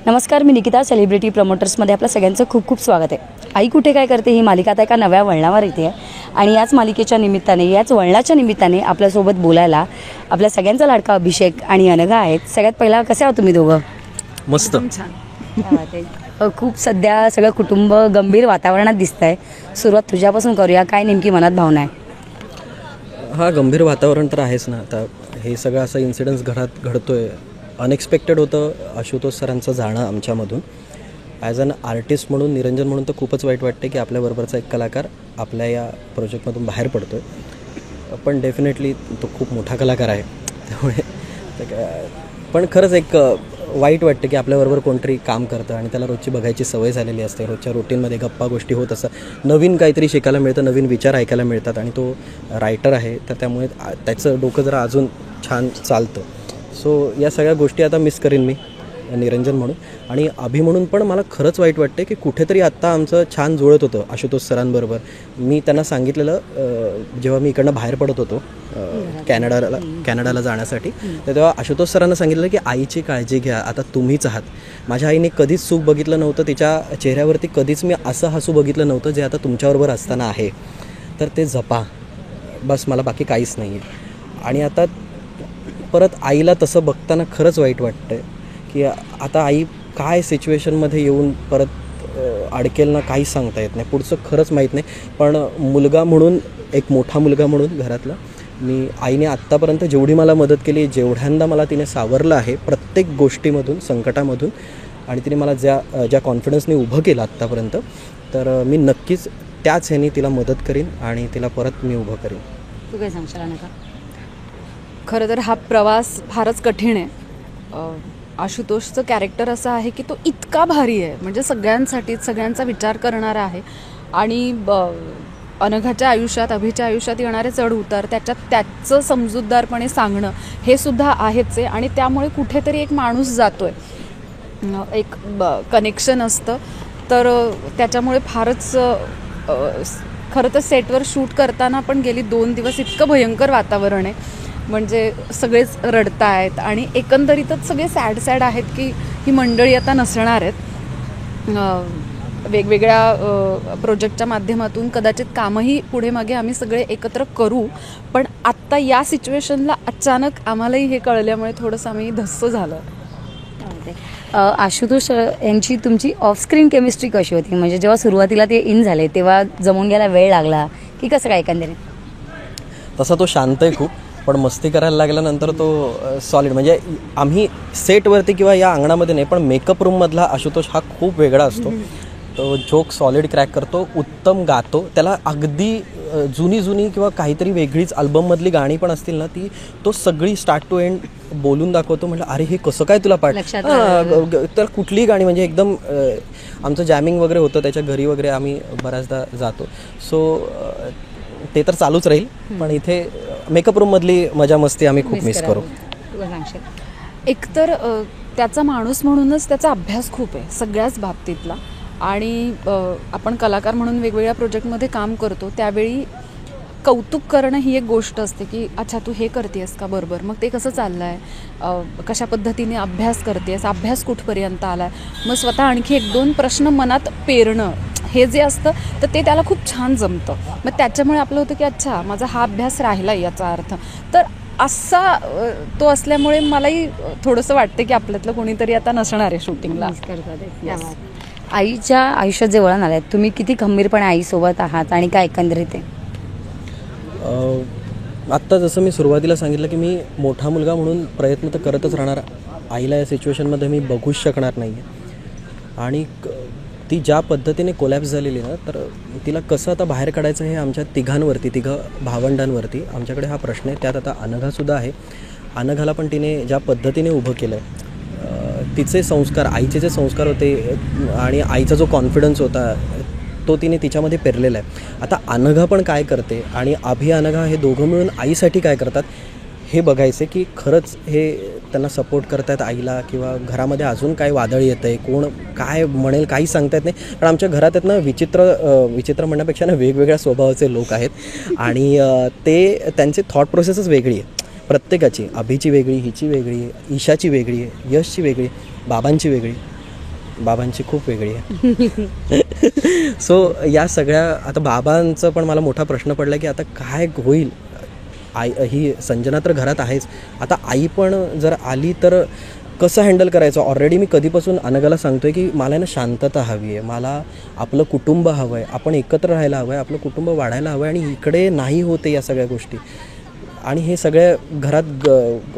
नमस्कार, मी निकिता. सेलिब्रिटी प्रमोटर्समध्ये आपल्या सगळ्यांचं खूप खूप स्वागत आहे. आई कुठे काय करते ही मालिका आता एका नव्या वळणावर येते आहे आणि याच मालिकेच्या निमित्ताने, याच वळणाच्या निमित्ताने आपल्यासोबत बोलायला आपल्या सगळ्यांचा लाडका अभिषेक आणि अनघा आहेत. सगळ्यात पहिला कसे आहात तुम्ही दोघं? मस्त, छान. खूप सध्या सगळं कुटुंब गंभीर वातावरणात दिसत आहे. सुरुवात तुझ्यापासून करूया. काय नेमकी मनात भावना आहे? हा, गंभीर वातावरण तर आहेच ना. आता हे सगळं असं इन्सिडन्स घरात घडतोय, अनएक्सपेक्टेड होतं आशुतोष सरांचं जाणं आमच्यामधून. ॲज अन आर्टिस्ट म्हणून, निरंजन म्हणून तर खूपच वाईट वाटते की आपल्याबरोबरचा एक कलाकार आपल्या या प्रोजेक्टमधून बाहेर पडतो आहे. पण डेफिनेटली तो खूप मोठा कलाकार आहे, त्यामुळे पण खरंच एक वाईट वाटतं की आपल्याबरोबर कोणतरी काम करतं आणि त्याला रोजची बघायची सवय झालेली असते. रोजच्या रुटीनमध्ये गप्पा गोष्टी होत असतात, नवीन काहीतरी शिकायला मिळतं, नवीन विचार ऐकायला मिळतात आणि तो रायटर आहे, तर त्यामुळे त्याचं डोकं जरा अजून छान चालतं. सो या सगळ्या गोष्टी आता मिस करीन मी निरंजन म्हणून. आणि अभि म्हणून पण मला खरंच वाईट वाटते की कुठेतरी आत्ता आमचं छान जुळत होतं आशुतोष सरांबरोबर. मी त्यांना सांगितलेलं जेव्हा मी इकडनं बाहेर पडत होतो कॅनडाला जाण्यासाठी, तर तेव्हा आशुतोष सरांना सांगितलं की आईची काळजी घ्या, आता तुम्हीच आहात. माझ्या आईने कधीच सुख बघितलं नव्हतं, तिच्या चेहऱ्यावरती कधीच मी असं हसू बघितलं नव्हतं जे आता तुमच्याबरोबर असताना आहे. तर ते जपा, बस, मला बाकी काहीच नाही आहे. आणि आता परत आईला तसं बघताना खरंच वाईट वाटतं की आता आई काय सिच्युएशनमध्ये येऊन परत अडकेल ना, काहीच सांगता येत नाही. पुढचं खरंच माहीत नाही. पण मुलगा म्हणून, एक मोठा मुलगा म्हणून घरातला, मी आईने आत्तापर्यंत जेवढी मला मदत केली, जेवढ्यांदा मला तिने सावरलं आहे प्रत्येक गोष्टीमधून, संकटामधून, आणि तिने मला ज्या कॉन्फिडन्सने उभं केलं आत्तापर्यंत, तर मी नक्कीच त्याच ह्याने तिला मदत करीन आणि तिला परत मी उभं करीन. तू काय सांगशाल अनघा? खरं तर हा प्रवास फारच कठीण आहे. आशुतोषचं कॅरेक्टर असं आहे की तो इतका भारी आहे, म्हणजे सगळ्यांसाठी, सगळ्यांचा विचार करणारा आहे. आणि अनघाच्या आयुष्यात, अभिच्या आयुष्यात येणारे चढ उतार, त्याचं समजूतदारपणे सांगणं हे सुद्धा आहेच आहे. आणि त्यामुळे कुठेतरी एक माणूस जातोय, एक कनेक्शन असतं. तर त्याच्यामुळे फारच खरं तर सेटवर शूट करताना पण गेली 2 दिवस इतकं भयंकर वातावरण आहे, म्हणजे सगळेच रडतायत आणि एकंदरीतच सगळे सॅड आहेत की ही मंडळी आता नसणार आहेत. वेगवेगळ्या प्रोजेक्टच्या माध्यमातून कदाचित कामही पुढे मागे आम्ही सगळे एकत्र करू, पण आत्ता या सिच्युएशनला अचानक आम्हालाही हे कळल्यामुळे थोडंसं आम्ही धस्स झालं. आशुतोष यांची तुमची ऑफस्क्रीन केमिस्ट्री कशी होती? म्हणजे जेव्हा सुरुवातीला ते इन झाले तेव्हा जमून घ्यायला वेळ लागला की कसं काय एकंदरीत? तसा तो शांत आहे खूप, पण मस्ती करायला लागल्यानंतर तो सॉलिड. म्हणजे आम्ही सेटवरती किंवा या अंगणामध्ये नाही, पण मेकअप रूममधला आशुतोष हा खूप वेगळा असतो. तो जोक सॉलिड क्रॅक करतो, उत्तम गातो. त्याला अगदी जुनी किंवा काहीतरी वेगळीच अल्बममधली गाणी पण असतील ना, तो सगळी स्टार्ट टू एंड बोलून दाखवतो. म्हणजे अरे हे कसं काय तुला पाठ, तर कुठलीही गाणी, म्हणजे एकदम आमचं जॅमिंग वगैरे होतं त्याच्या घरी वगैरे, आम्ही बऱ्याचदा जातो. सो ते तर चालूच राहील, पण इथे मेकअप रूममधली मजा मस्ती आम्ही खूप मिस करू. एकतर त्याचा माणूस म्हणूनच त्याचा अभ्यास खूप आहे सगळ्याच बाबतीतला. आणि आपण कलाकार म्हणून वेगवेगळ्या प्रोजेक्टमध्ये काम करतो, त्यावेळी कौतुक करणं ही एक गोष्ट असते की अच्छा तू हे करतेस का, बरोबर, मग ते कसं चाललं आहे, कशा पद्धतीने अभ्यास करतेस, अभ्यास कुठपर्यंत आला आहे, मग स्वतः आणखी 1-2 प्रश्न मनात पेरणं, हे जे असतं तर ते त्याला खूप छान जमतं. मग त्याच्यामुळे आपलं होतं की अच्छा माझा हा अभ्यास राहिला याचा अर्थ. तर असा तो असल्यामुळे मलाही थोडंसं वाटतं की आपल्यातलं कोणीतरी आता नसणार आहे शूटिंगला. आईच्या आयुष्यात जे वळण आलं, तुम्ही किती खंबीरपणे आईसोबत आहात आणि काय एकंदरीत आहे? आत्ता जसं मी सुरुवातीला सांगितलं की मी मोठा मुलगा म्हणून प्रयत्न तर करतच राहणार. आईला या सिच्युएशनमध्ये मी बघूच शकणार नाही आहे. आणि ती ज्या पद्धतीने कोलॅप्स झालेली ना, तर तिला कसं आता बाहेर काढायचं हे आमच्या तिघं भावंडांवरती आमच्याकडे हा प्रश्न आहे. त्यात आता अनघासुद्धा आहे. अनघाला पण तिने ज्या पद्धतीने उभं केलं आहे, तिचे संस्कार, आईचे जे संस्कार होते आणि आईचा जो कॉन्फिडन्स होता तो तिने तिच्यामध्ये पेरलेला आहे. आता अनघा पण काय करते आणि अनघा हे दोघं मिळून आईसाठी काय करतात हे बघायचे की खरंच हे त्यांना सपोर्ट करतात आईला, किंवा घरामध्ये अजून काय वादळ येतं आहे, कोण काय म्हणेल काही सांगता येत नाही. पण आमच्या घरात आहेत ना विचित्र म्हणण्यापेक्षा ना वेगवेगळ्या स्वभावाचे लोक आहेत आणि ते त्यांची थॉट प्रोसेसच वेगळी आहे प्रत्येकाची. अभिची वेगळी, हिची वेगळी, ईशाची वेगळी, यशची वेगळी, बाबांची वेगळी. बाबांची खूप वेगळी आहे. सो या सगळ्या आता बाबांचं पण मला मोठा प्रश्न पडला की आता काय होईल. आई ही संजना तर घरात आहेच, आता आई पण जर आली तर कसं हँडल करायचं. ऑलरेडी मी कधीपासून अनघाला सांगतो आहे की मला ना शांतता हवी आहे, मला आपलं कुटुंब हवं आहे, आपण एकत्र राहायला हवं आहे, आपलं कुटुंब वाढायला हवं आहे, आणि इकडे नाही होते या सगळ्या गोष्टी. आणि हे सगळ्या घरात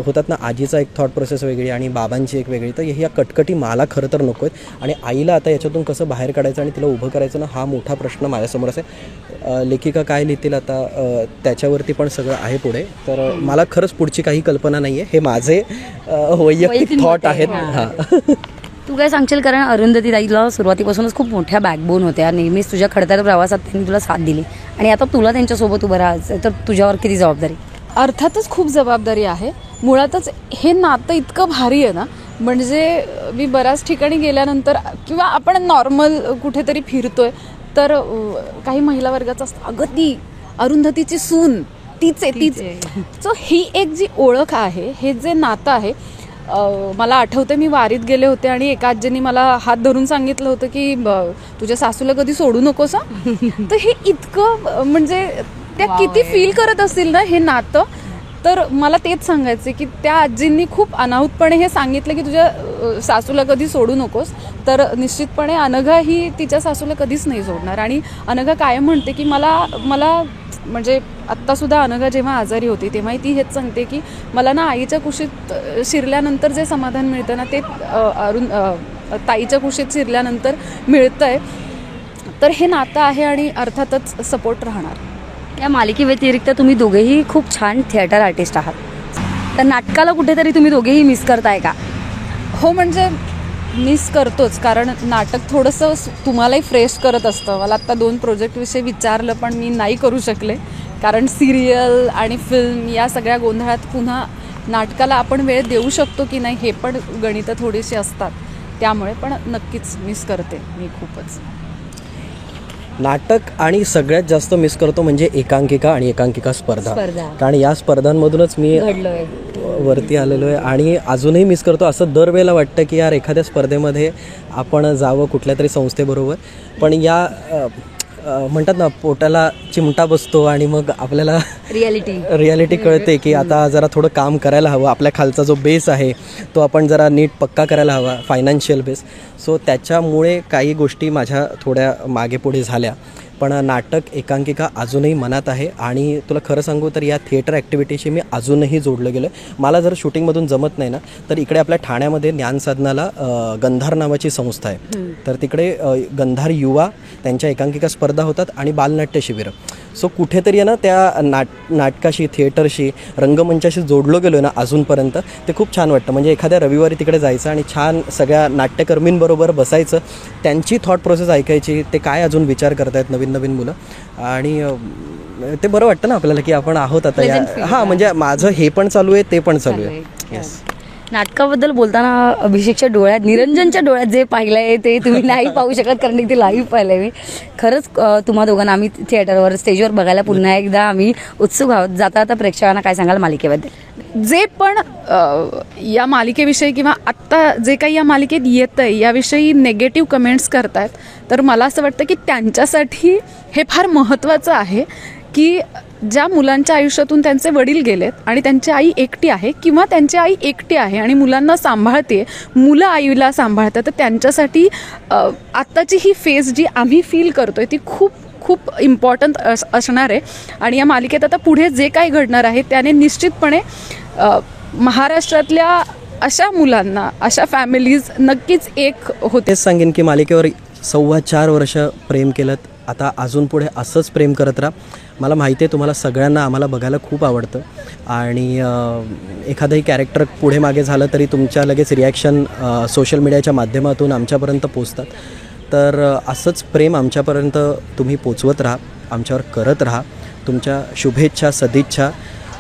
होतात ना. आजीचा एक थॉट प्रोसेस वेगळी आणि बाबांची एक वेगळी. तर ह्या कटकटी मला खरं तर नको आहेत. आणि आईला आता याच्यातून कसं बाहेर काढायचं आणि तिला उभं करायचं ना, हा मोठा प्रश्न माझ्यासमोर आहे. लेखिका काय लिहितील आता त्याच्यावरती पण सगळं आहे पुढे. तर मला खरंच पुढची काही कल्पना नाही आहे. हे माझे वैयक्तिक थॉट आहेत. हां. तू काय सांगशील, कारण अरुंधती ताईला सुरुवातीपासूनच खूप मोठ्या बॅकबोन होत्या, नेहमीच तुझ्या खडतर प्रवासात त्यांनी तुला साथ दिली, आणि आता तुला त्यांच्यासोबत उभं राहायचं, तर तुझ्यावर किती जबाबदारी. अर्थातच खूप जबाबदारी आहे. मुळातच हे नातं इतकं भारी आहे ना, म्हणजे मी बऱ्याच ठिकाणी गेल्यानंतर किंवा आपण नॉर्मल कुठेतरी फिरतोय तर काही महिला वर्गाचं असतं, अगं ती अरुंधतीची सून तीच आहे. सो ही एक जी ओळख आहे, हे जे नातं आहे. मला आठवतं मी वारीत गेले होते आणि एका आजींनी मला हात धरून सांगितलं होतं की तुझ्या सासूला कधी सोडू नकोस. तर हे इतकं म्हणजे त्या किती फील करत असतील ना हे नातं. तर मला तेच सांगायचं की त्या आजींनी खूप अनाहूतपणे हे सांगितलं की तुझ्या सासूला कधी सोडू नकोस. तर निश्चितपणे अनघा ही तिच्या सासूला कधीच नाही सोडणार. आणि अनघा कायम म्हणते की मला म्हणजे आत्तासुद्धा अनघा जेव्हा आजारी होती तेव्हाही ती हेच सांगते की मला ना आईच्या कुशीत शिरल्यानंतर जे समाधान मिळतं ना ते ताईच्या कुशीत शिरल्यानंतर मिळतंय. तर हे नातं आहे आणि अर्थातच सपोर्ट राहणार. या मालिकेव्यतिरिक्त तुम्ही दोघेही खूप छान थिएटर आर्टिस्ट आहात, तर नाटकाला कुठेतरी तुम्ही दोघेही मिस करताय का? हो, म्हणजे मिस करतोच, कारण नाटक थोडंसं तुम्हालाही फ्रेश करत असतं. मला आत्ता 2 प्रोजेक्टविषयी विचारलं पण मी नाही करू शकले, कारण सिरियल आणि फिल्म या सगळ्या गोंधळात पुन्हा नाटकाला आपण वेळ देऊ शकतो की नाही हे पण गणितं थोडीशी असतात. त्यामुळे पण नक्कीच मिस करते मी खूपच नाटक. आणि सगळ्यात जास्त मिस करतो म्हणजे एकांकिका आणि एकांकिका स्पर्धा. कारण या स्पर्धांमधूनच मी वरती आलेलो आहे आणि अजूनही मिस करतो. असं दरवेळेला वाटतं की यार एखाद्या स्पर्धेमध्ये आपण जावं कुठल्या तरी संस्थेबरोबर. पण या म्हणतात ना पोटाला चिमटा बसतो आणि मग आपल्याला रियालिटी कळते की आता जरा थोडं काम करायला हवं. आपल्या खालचा जो बेस आहे तो आपण जरा नीट पक्का करायला हवा, फायनान्शियल बेस. सो त्याच्यामुळे काही गोष्टी माझ्या थोड्या मागे पुढे झाल्या. पण नाटक एकांकिका अजूनही मनात आहे. आणि तुला खरं सांगू तर या थिएटर ॲक्टिव्हिटीशी मी अजूनही जोडलं गेलं. मला जर शूटिंगमधून जमत नाही ना तर इकडे आपल्या ठाण्यामध्ये ज्ञानसाधनाला गंधार नावाची संस्था आहे. तर तिकडे गंधार युवा त्यांच्या एकांकिका स्पर्धा होतात आणि बालनाट्य शिबिरं. सो कुठेतरी आहे ना त्या नाटकाशी, थिएटरशी, रंगमंचाशी जोडलो गेलो ना अजूनपर्यंत. ते खूप छान वाटतं. म्हणजे एखाद्या रविवारी तिकडे जायचं आणि छान सगळ्या नाट्यकर्मींबरोबर बसायचं, त्यांची थॉट प्रोसेस ऐकायची, ते काय अजून विचार करतायत नवीन मुलं. आणि ते बरं वाटतं ना आपल्याला की आपण आहोत आता या. हां, म्हणजे माझं हे पण चालू आहे, ते पण चालू आहे. येस. नाटकाबद्दल बोलताना अभिषेकच्या डोळ्यात, निरंजनच्या डोळ्यात जे पाहिलंय ते तुम्ही नाही पाहू शकत, कारण की ते लाईव्ह पाहिलंय मी. खरंच तुम्हा दोघांना आम्ही थिएटरवर, स्टेजवर बघायला पुन्हा एकदा आम्ही उत्सुक आहोत. जाता आता प्रेक्षकांना काय सांगाल मालिकेबद्दल? जे पण या मालिकेविषयी किंवा आत्ता जे काही या मालिकेत येतं आहे याविषयी नेगेटिव्ह कमेंट्स करतायत, तर मला असं वाटतं की त्यांच्यासाठी हे फार महत्त्वाचं आहे की ज्या मुलांच्या आयुष्यातून त्यांचे वडील गेलेत आणि त्यांची आई एकटी आहे किंवा त्यांची आई एकटी आहे आणि मुलांना सांभाळते, मुलं आईला सांभाळतात, तर त्यांच्यासाठी आत्ताची ही फेज जी आम्ही फील करतोय ती खूप खूप इम्पॉर्टंट असणार आहे. आणि या मालिकेत आता पुढे जे काही घडणार आहे त्याने निश्चितपणे महाराष्ट्रातल्या अशा मुलांना, अशा फॅमिलीज नक्कीच एक होते. तेच सांगेन की मालिकेवर 4.25 वर्ष प्रेम केलं, आता अजून पुढे असंच प्रेम करत राहा. मला माहिती आहे तुम्हाला सगळ्यांना आम्हाला बघायला खूप आवडतं आणि एखादंही कॅरेक्टर पुढे मागे झालं तरी तुमच्या लगेच रिॲक्शन सोशल मीडियाच्या माध्यमातून आमच्यापर्यंत पोचतात. तर असंच प्रेम आमच्यापर्यंत तुम्ही पोचवत राहा, आमच्यावर करत राहा. तुमच्या शुभेच्छा, सदिच्छा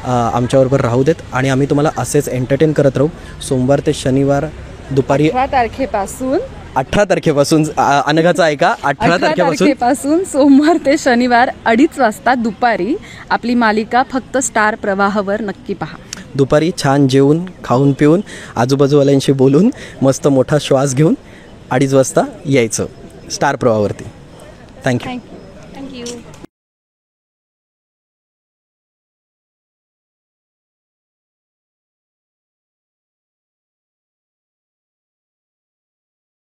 आमच्याबरोबर राहू देत आणि आम्ही तुम्हाला असेच एंटरटेन करत राहू. सोमवार ते शनिवार दुपारी 18 तारखेपासून अनघाचा ऐका, 18 तारखेपासून सोमवार ते शनिवार 2:30 वाजता दुपारी आपली मालिका फक्त स्टार प्रवाहावर नक्की पहा. दुपारी छान जेवून, खाऊन, पिऊन, आजूबाजूवाल्यांशी बोलून, मस्त मोठा श्वास घेऊन 2:30 वाजता यायचं स्टार प्रवाहावरती. थँक्यू.